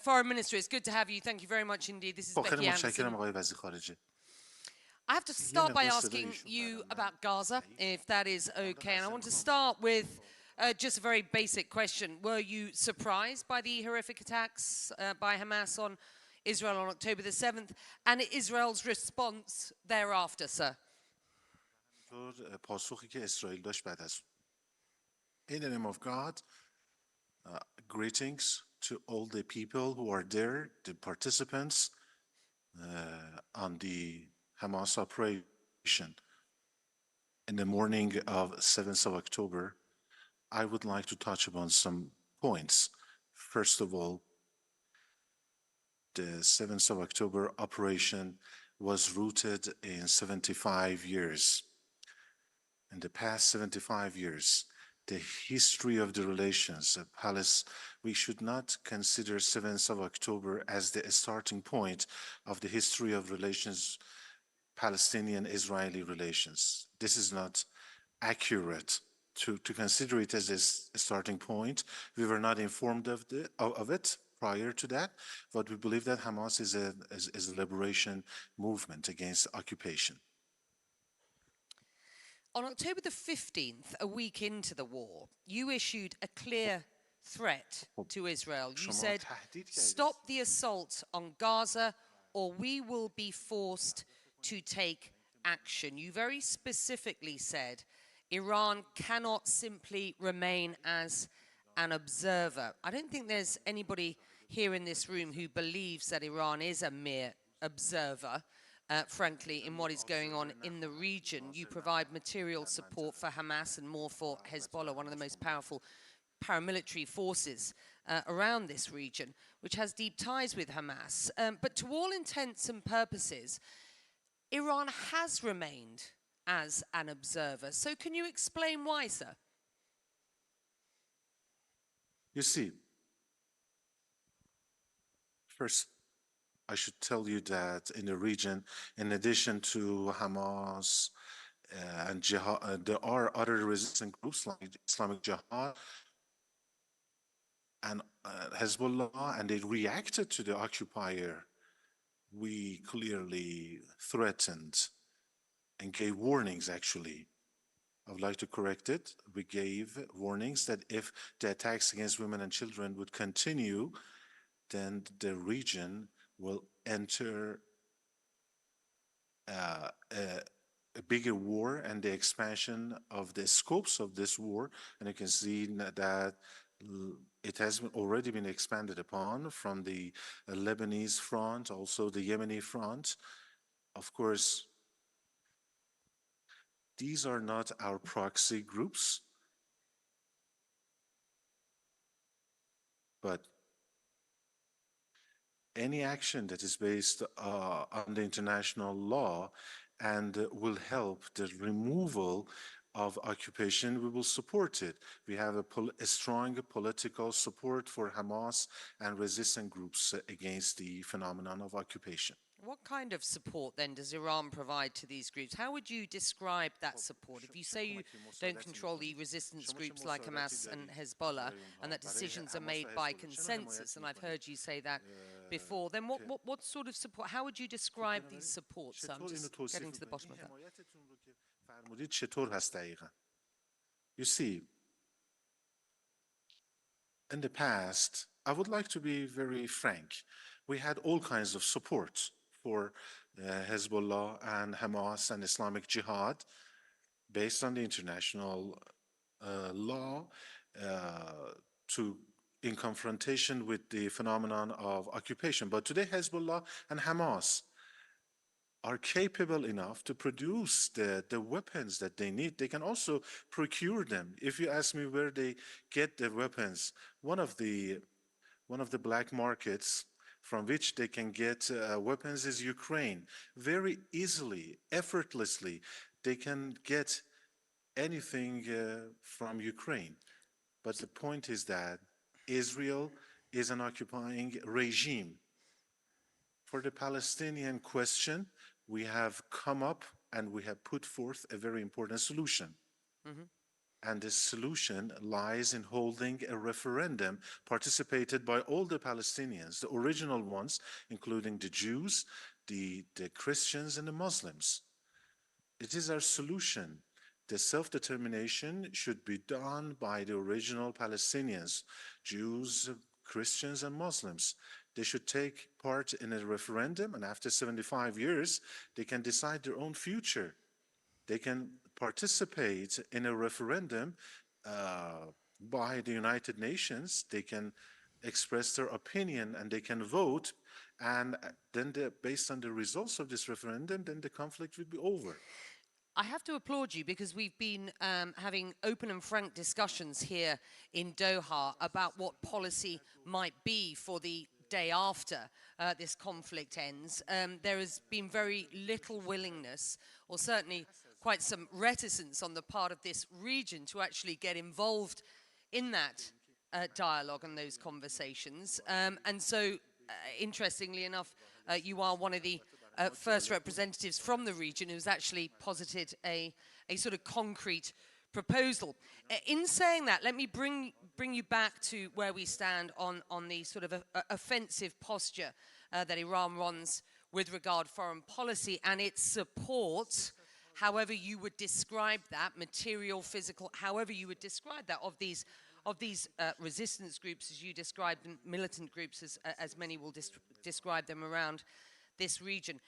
Foreign Minister, it's good to have you. Thank you very much indeed. This is Becky Anderson. I have to start by asking you about Gaza, if that is okay. And I want to start with just a very basic question. Were you surprised by the horrific attacks by Hamas on Israel on October the 7th and Israel's response thereafter, sir? In the name of God, greetings to all the people who are there, the participants on the Hamas operation. In the morning of 7th of October, I would like to touch upon some points. First of all, the 7th of October operation was rooted in 75 years. In the past 75 years, the history of the relations of Palestine, we should not consider 7th of October as the starting point of the history of relations, Palestinian-Israeli relations. This is not accurate to consider it as a starting point. We were not informed of it prior to that, but we believe that Hamas is a liberation movement against occupation. On October the 15th, a week into the war, you issued a clear threat to Israel. You said, stop the assault on Gaza or we will be forced to take action. You very specifically said Iran cannot simply remain as an observer. I don't think there's anybody here in this room who believes that Iran is a mere observer. Frankly, in what is going on in the region. You provide material support for Hamas and more for Hezbollah, one of the most powerful paramilitary forces around this region, which has deep ties with Hamas. But to all intents and purposes, Iran has remained as an observer. So can you explain why, sir? You see, first, I should tell you that in the region, in addition to Hamas and Jihad, there are other resistant groups like Islamic Jihad and Hezbollah, and they reacted to the occupier. We clearly threatened and gave warnings, actually. I would like to correct it. We gave warnings that if the attacks against women and children would continue, then the region will enter a bigger war and the expansion of the scopes of this war. And you can see that it has already been expanded upon from the Lebanese front, also the Yemeni front. Of course, these are not our proxy groups, but any action that is based on the international law and will help the removal of occupation, we will support it. We have a strong political support for Hamas and resistant groups against the phenomenon of occupation. What kind of support then does Iran provide to these groups? How would you describe that support? If you say you don't control the resistance groups like Hamas and Hezbollah and that decisions are made by consensus, and I've heard you say that before, then what sort of support, how would you describe these supports? So I'm just getting to the bottom of that. You see, in the past, I would like to be very frank. We had all kinds of support for Hezbollah and Hamas and Islamic Jihad based on the international law in confrontation with the phenomenon of occupation. But today Hezbollah and Hamas are capable enough to produce the weapons that they need. They can also procure them. If you ask me where they get the weapons, one of the black markets from which they can get weapons is Ukraine. Very easily, effortlessly, they can get anything from Ukraine. But the point is that Israel is an occupying regime. For the Palestinian question, we have come up and we have put forth a very important solution. And the solution lies in holding a referendum participated by all the Palestinians, the original ones, including the Jews, the Christians, and the Muslims. It is our solution. The self-determination should be done by the original Palestinians, Jews, Christians, and Muslims. They should take part in a referendum, and after 75 years, they can decide their own future. They can participate in a referendum by the United Nations. They can express their opinion and they can vote. And then, based on the results of this referendum, then the conflict will be over. I have to applaud you because we've been having open and frank discussions here in Doha about what policy might be for the day after this conflict ends. There has been very little willingness, or certainly quite some reticence on the part of this region to actually get involved in that dialogue and those conversations. And so, interestingly enough, you are one of the first representatives from the region who's actually posited a sort of concrete proposal. In saying that, let me bring you back to where we stand on the sort of offensive posture that Iran runs with regard foreign policy and its support, however you would describe that, material, physical, however you would describe that, of these resistance groups, as you described them, militant groups, as many will describe them around this region.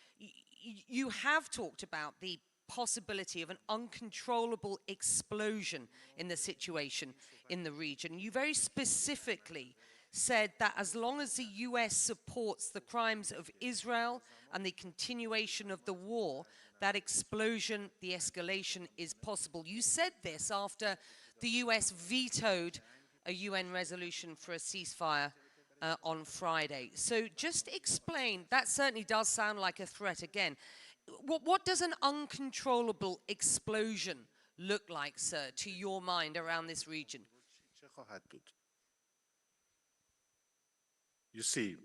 You have talked about the possibility of an uncontrollable explosion in the situation in the region. You very specifically said that as long as the US supports the crimes of Israel and the continuation of the war, that explosion, the escalation is possible. You said this after the US vetoed a UN resolution for a ceasefire on Friday. So just explain, that certainly does sound like a threat again. What does an uncontrollable explosion look like, sir, to your mind around this region? You see,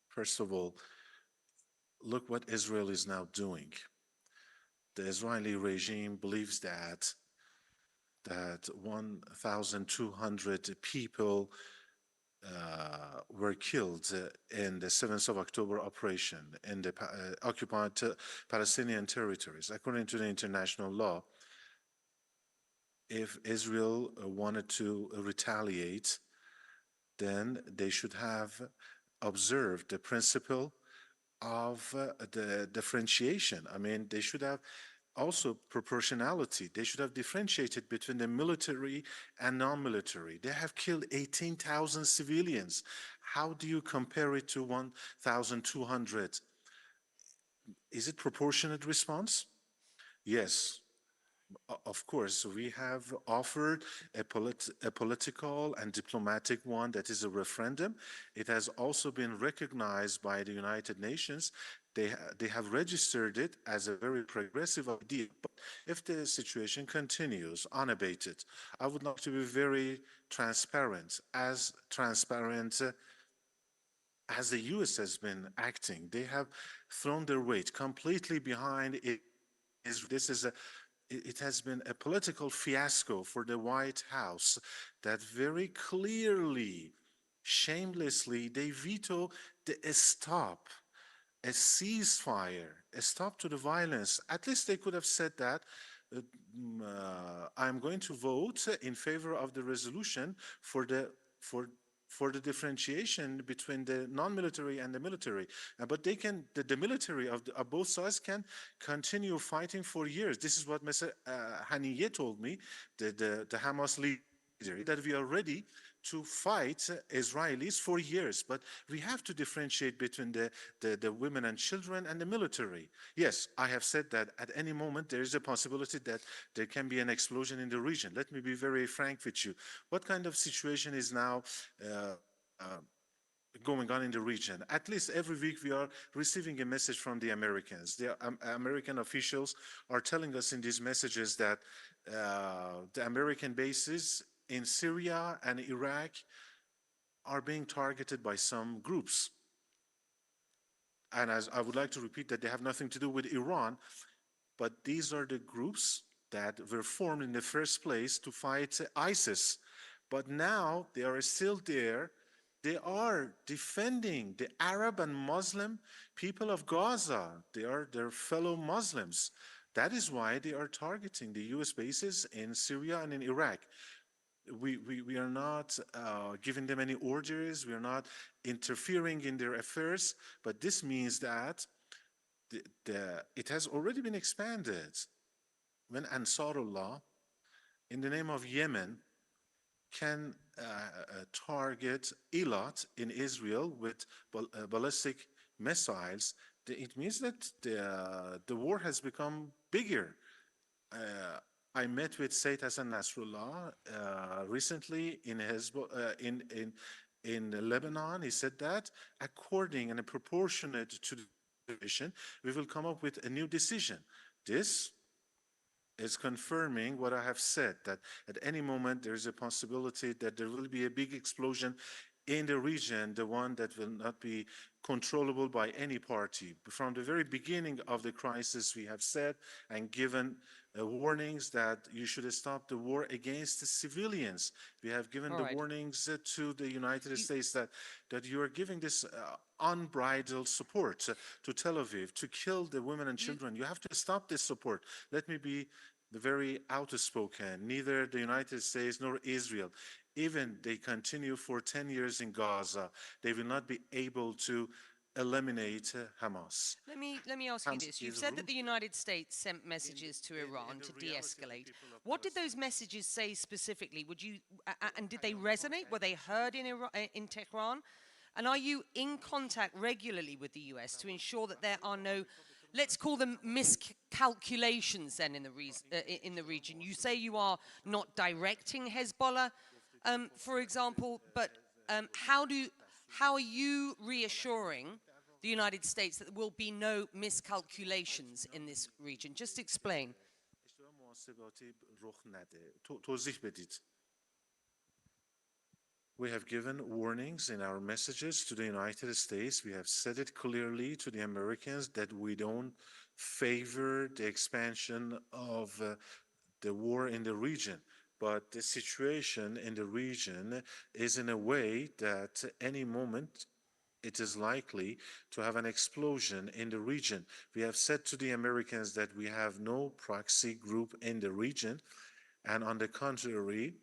first of all, look what Israel is now doing. The Israeli regime believes that 1,200 people were killed in the 7th of October operation in the occupied Palestinian territories. According to the international law, if Israel wanted to retaliate, then they should have observed the principle of the differentiation. I mean, they should have also proportionality. They should have differentiated between the military and non-military. They have killed 18,000 civilians. How do you compare it to 1,200? Is it proportionate response? Yes. Of course, we have offered a political and diplomatic one, that is a referendum. It has also been recognized by the United Nations. They have registered it as a very progressive idea. But if the situation continues unabated, I would like to be very transparent as the US has been acting. They have thrown their weight completely behind it. It has been a political fiasco for the White House that very clearly, shamelessly, they veto the stop, a ceasefire, a stop to the violence. At least they could have said that. I'm going to vote in favor of the resolution for the differentiation between the non-military and the military. But they can, the military of both sides can continue fighting for years. This is what Mr. Haniyeh told me, the Hamas leader, that we are ready to fight Israelis for years. But we have to differentiate between the women and children and the military. Yes, I have said that at any moment there is a possibility that there can be an explosion in the region. Let me be very frank with you. What kind of situation is now going on in the region? At least every week we are receiving a message from the Americans. The American officials are telling us in these messages that the American bases in Syria and Iraq are being targeted by some groups. And as I would like to repeat that they have nothing to do with Iran, but these are the groups that were formed in the first place to fight ISIS. But now they are still there. They are defending the Arab and Muslim people of Gaza. They are their fellow Muslims. That is why they are targeting the US bases in Syria and in Iraq. We are not giving them any orders. We are not interfering in their affairs. But this means that it has already been expanded. When Ansarullah, in the name of Yemen, can target Eilat in Israel with ballistic missiles, it means that the war has become bigger. I met with Sayyid Hassan Nasrallah recently in Lebanon. He said that according and proportionate to the situation, we will come up with a new decision. This is confirming what I have said, that at any moment there is a possibility that there will be a big explosion in the region, the one that will not be controllable by any party. From the very beginning of the crisis, we have said and given warnings that you should stop the war against the civilians. We have given the warnings to the United States that you are giving this unbridled support to Tel Aviv to kill the women and children. You have to stop this support. Let me be very outspoken. Neither the United States nor Israel, even they continue for 10 years in Gaza, they will not be able to eliminate Hamas. Let me ask you this. You've said that the United States sent messages to Iran to de-escalate. What did those messages say specifically? And did they resonate? Were they heard in Tehran? And are you in contact regularly with the US to ensure that there are no, let's call them miscalculations then in the region? You say you are not directing Hezbollah, for example, but how are you reassuring the United States that there will be no miscalculations in this region? Just explain. We have given warnings in our messages to the United States. We have said it clearly to the Americans that we don't favor the expansion of the war in the region. But the situation in the region is in a way that any moment it is likely to have an explosion in the region. We have said to the Americans that we have no proxy group in the region, and on the contrary,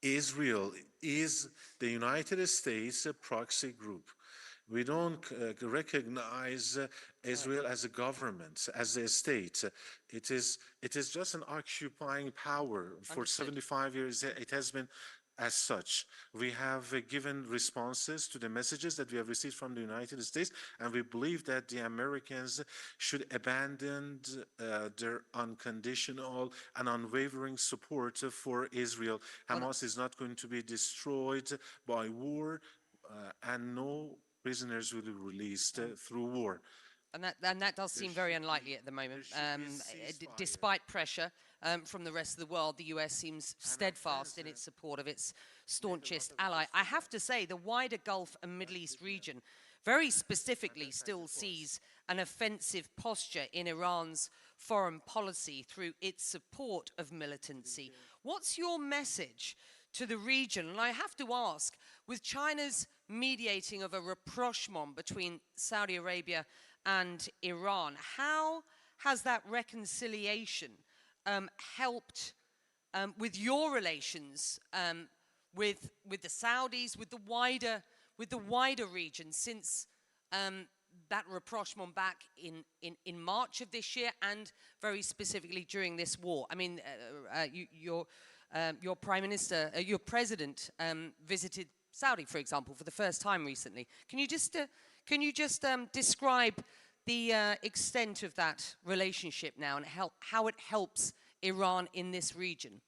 Israel is the United States proxy group. We don't recognize Israel as a government, as a state. It is just an occupying power. For 75 years, it has been as such. We have given responses to the messages that we have received from the United States, and we believe that the Americans should abandon their unconditional and unwavering support for Israel. Hamas is not going to be destroyed by war, and no prisoners will be released through war. And that does seem very unlikely at the moment. Despite pressure from the rest of the world, the US seems steadfast in its support of its staunchest ally. I have to say, the wider Gulf and Middle East region very specifically still sees an offensive posture in Iran's foreign policy through its support of militancy. What's your message to the region? And I have to ask, with China's mediating of a rapprochement between Saudi Arabia and Iran, how has that reconciliation helped with your relations with the Saudis, with the wider region since that rapprochement back in March of this year, and very specifically during this war? I mean, your Prime Minister, your President visited Saudi, for example, for the first time recently. Can you just describe the extent of that relationship now and how it helps Iran in this region?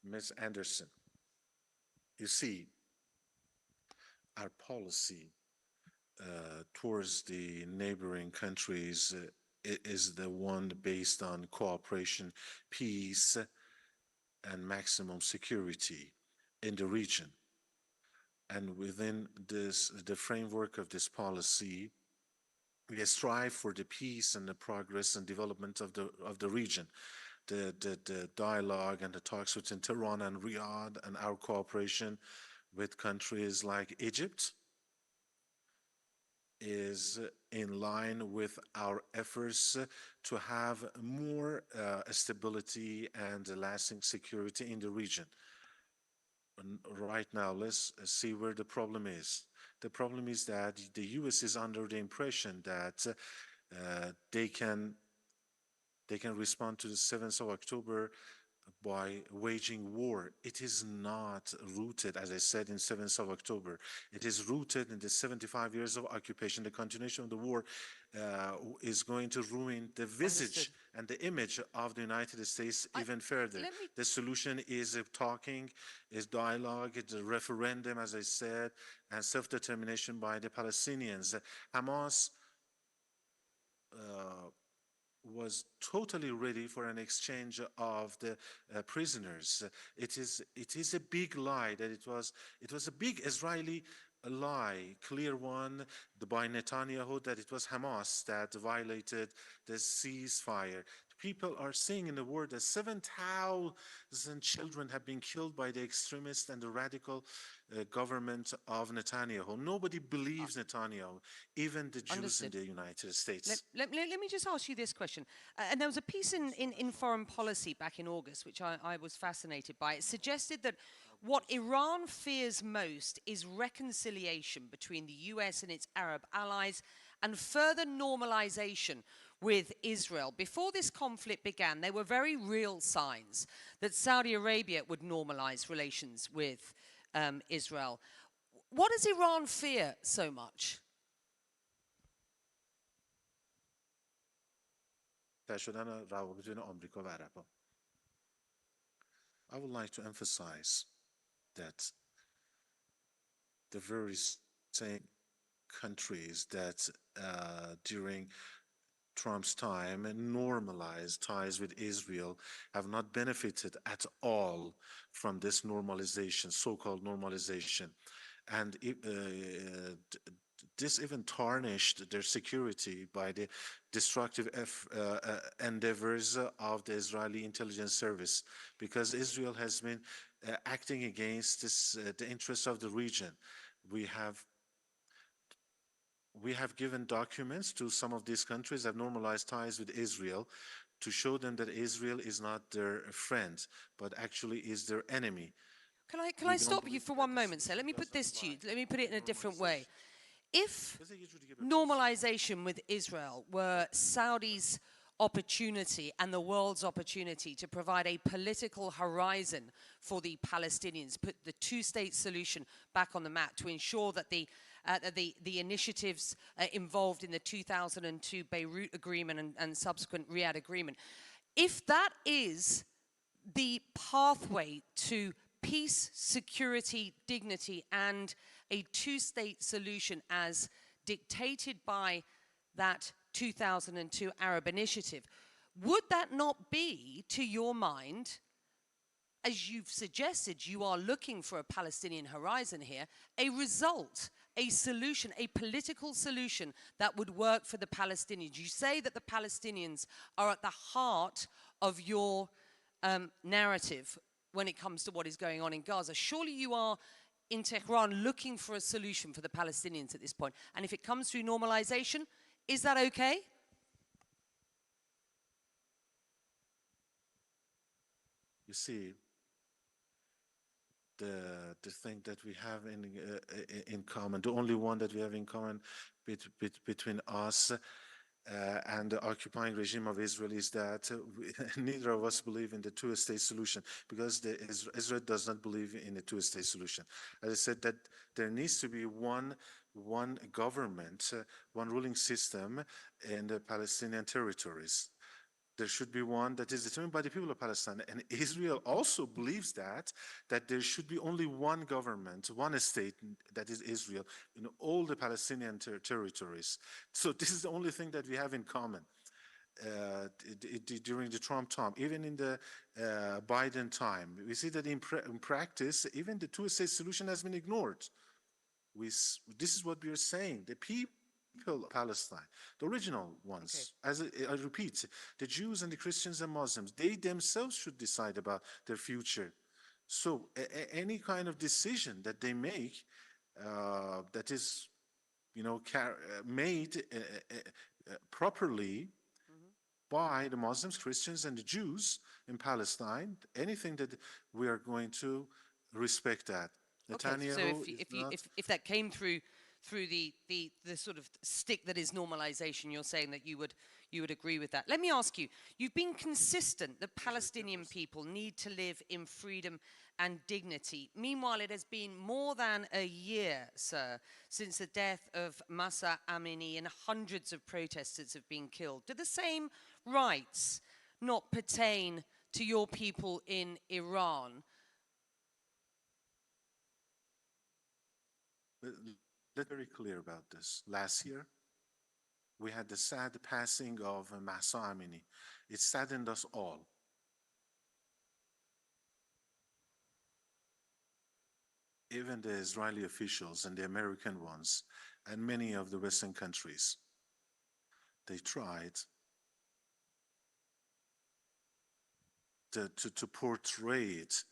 Ms. Anderson, you see, our policy towards the neighboring countries is the one based on cooperation, peace, and maximum security in the region. And within the framework of this policy, we strive for the peace and the progress and development of the region. The dialogue and the talks between Tehran and Riyadh and our cooperation with countries like Egypt is in line with our efforts to have more stability and lasting security in the region. And right now, let's see where the problem is. The problem is that the U.S. is under the impression that they can respond to the 7th of October by waging war. It is not rooted, as I said, in 7th of October. It is rooted in the 75 years of occupation. The continuation of the war is going to ruin the visage and the image of the United States even further. The solution is talking, is dialogue, it's a referendum, as I said, and self-determination by the Palestinians. Hamas was totally ready for an exchange of the prisoners. It is a big lie that it was a big Israeli lie, clear one by Netanyahu, that it was Hamas that violated the ceasefire. People are saying in the world that 7,000 children have been killed by the extremist and the radical government of Netanyahu. Nobody believes Netanyahu, even the Jews in the United States. Let me just ask you this question. And there was a piece in Foreign Policy back in August, which I was fascinated by. It suggested that what Iran fears most is reconciliation between the US and its Arab allies and further normalization with Israel. Before this conflict began, there were very real signs that Saudi Arabia would normalize relations with Israel. What does Iran fear so much? I would like to emphasize that the very same countries that during Trump's time normalized ties with Israel have not benefited at all from this normalization, so-called normalization. And this even tarnished their security by the destructive endeavors of the Israeli intelligence service, because Israel has been acting against the interests of the region. We have given documents to some of these countries that have normalized ties with Israel to show them that Israel is not their friend, but actually is their enemy. Can I stop you for one moment, sir? Let me put this to you. Let me put it in a different way. If normalization with Israel were Saudi's opportunity and the world's opportunity to provide a political horizon for the Palestinians, put the two-state solution back on the map to ensure that the initiatives involved in the 2002 Beirut Agreement and subsequent Riyadh Agreement, if that is the pathway to peace, security, dignity, and a two-state solution as dictated by that 2002 Arab initiative, would that not be, to your mind, as you've suggested, you are looking for a Palestinian horizon here, a result, a solution, a political solution that would work for the Palestinians? You say that the Palestinians are at the heart of your narrative when it comes to what is going on in Gaza. Surely you are in Tehran looking for a solution for the Palestinians at this point. And if it comes through normalization, is that okay? You see, the thing that we have in common, the only one that we have in common between us and the occupying regime of Israel is that neither of us believe in the two-state solution, because Israel does not believe in a two-state solution. As I said, that there needs to be one government, one ruling system in the Palestinian territories. There should be one that is determined by the people of Palestine. And Israel also believes that there should be only one government, one state, that is Israel, in all the Palestinian territories. So this is the only thing that we have in common. During the Trump time, even in the Biden time, we see that in practice, even the two-state solution has been ignored. This is what we are saying. The people people of Palestine, the original ones, as I repeat, the Jews and the Christians and Muslims, they themselves should decide about their future. So any kind of decision that they make that is, made properly by the Muslims, Christians, and the Jews in Palestine, anything that we are going to respect that. Okay, so Netanyahu is not. if that came through the sort of stick that is normalization, you're saying that you would agree with that. Let me ask you, you've been consistent that Palestinian people need to live in freedom and dignity. Meanwhile, it has been more than a year, sir, since the death of Mahsa Amini, and hundreds of protesters have been killed. Do the same rights not pertain to your people in Iran? Let's be very clear about this. Last year, we had the sad passing of Mahsa Amini. It saddened us all. Even the Israeli officials and the American ones, and many of the Western countries, they tried to portray it,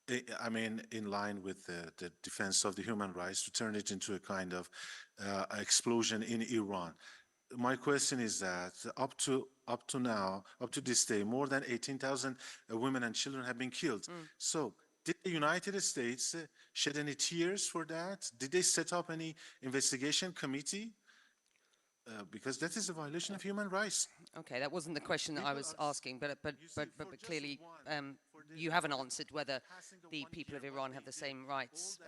in line with the defense of the human rights, to turn it into a kind of explosion in Iran. My question is that up to now, up to this day, more than 18,000 women and children have been killed. So did the United States shed any tears for that? Did they set up any investigation committee? Because that is a violation of human rights. Okay, that wasn't the question that I was asking, but clearly you haven't answered whether the people of Iran have the same rights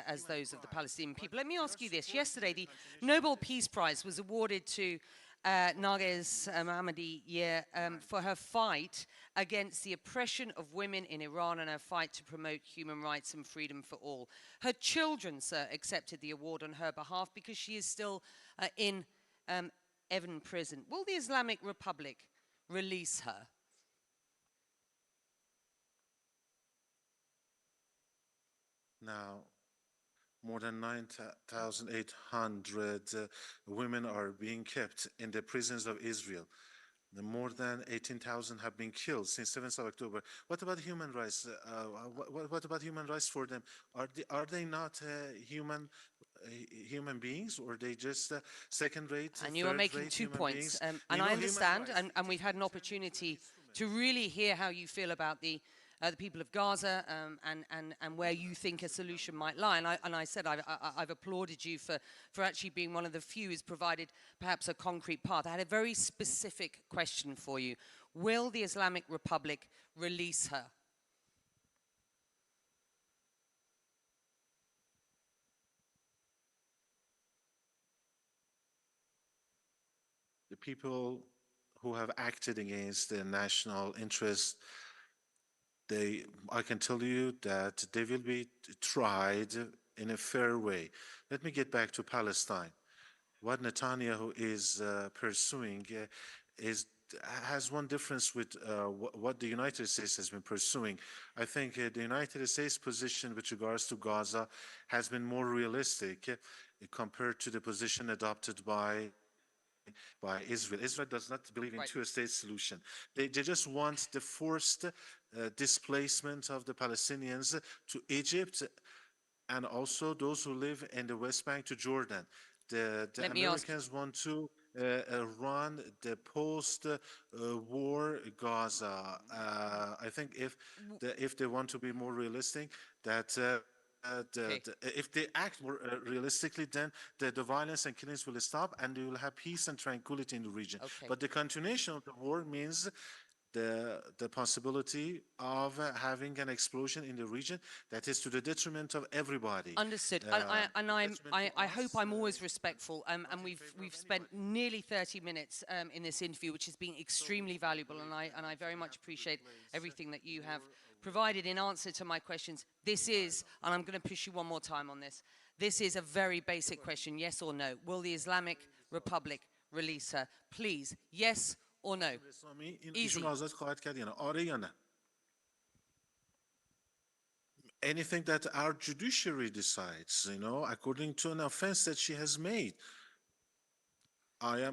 as those of the Palestinian people. Let me ask you this. Yesterday, the Nobel Peace Prize was awarded to Narges Mohammadi for her fight against the oppression of women in Iran and her fight to promote human rights and freedom for all. Her children, sir, accepted the award on her behalf because she is still in Evin prison. Will the Islamic Republic release her? Now, more than 9,800 women are being kept in the prisons of Israel. More than 18,000 have been killed since 7th of October. What about human rights? What about human rights for them? Are they not human beings, or are they just second-rate, and you are making 2 points, and I understand, and we've had an opportunity to really hear how you feel about the people of Gaza and where you think a solution might lie. And I said I've applauded you for actually being one of the few who's provided perhaps a concrete path. I had a very specific question for you. Will the Islamic Republic release her? The people who have acted against the national interest, I can tell you that they will be tried in a fair way. Let me get back to Palestine. What Netanyahu is pursuing has one difference with what the United States has been pursuing. I think the United States position with regards to Gaza has been more realistic compared to the position adopted by Israel. Israel does not believe in two-state solution. They just want the forced displacement of the Palestinians to Egypt, and also those who live in the West Bank to Jordan. The Americans want to run the post-war Gaza. I think if they want to be more realistic, that if they act more realistically, then the violence and killings will stop, and they will have peace and tranquility in the region. But the continuation of the war means the possibility of having an explosion in the region that is to the detriment of everybody. Understood. I hope I'm always respectful. And we've spent nearly 30 minutes in this interview, which has been extremely valuable. And I very much appreciate everything that you have provided in answer to my questions. This is, and I'm going to push you one more time on this, this is a very basic question, yes or no. Will the Islamic Republic release her? Please, yes or no? Easy. anything that our judiciary decides, you know, according to an offense that she has made. I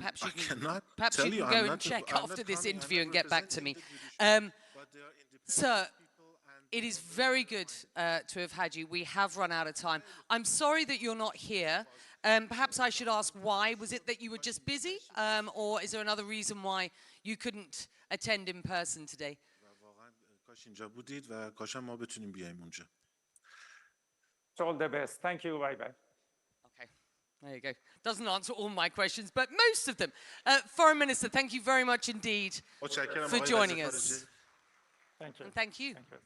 cannot perhaps tell you you, can go and check after this interview and get back to me. Sir, it is very good to have had you. We have run out of time. I'm sorry that you're not here. Perhaps I should ask why. Was it that you were just busy? Or is there another reason why you couldn't attend in person today? All the best. Thank you. Bye-bye. Okay, there you go. Doesn't answer all my questions, but most of them. Foreign Minister, thank you very much indeed for joining us. Thank you. And thank you. Thank you.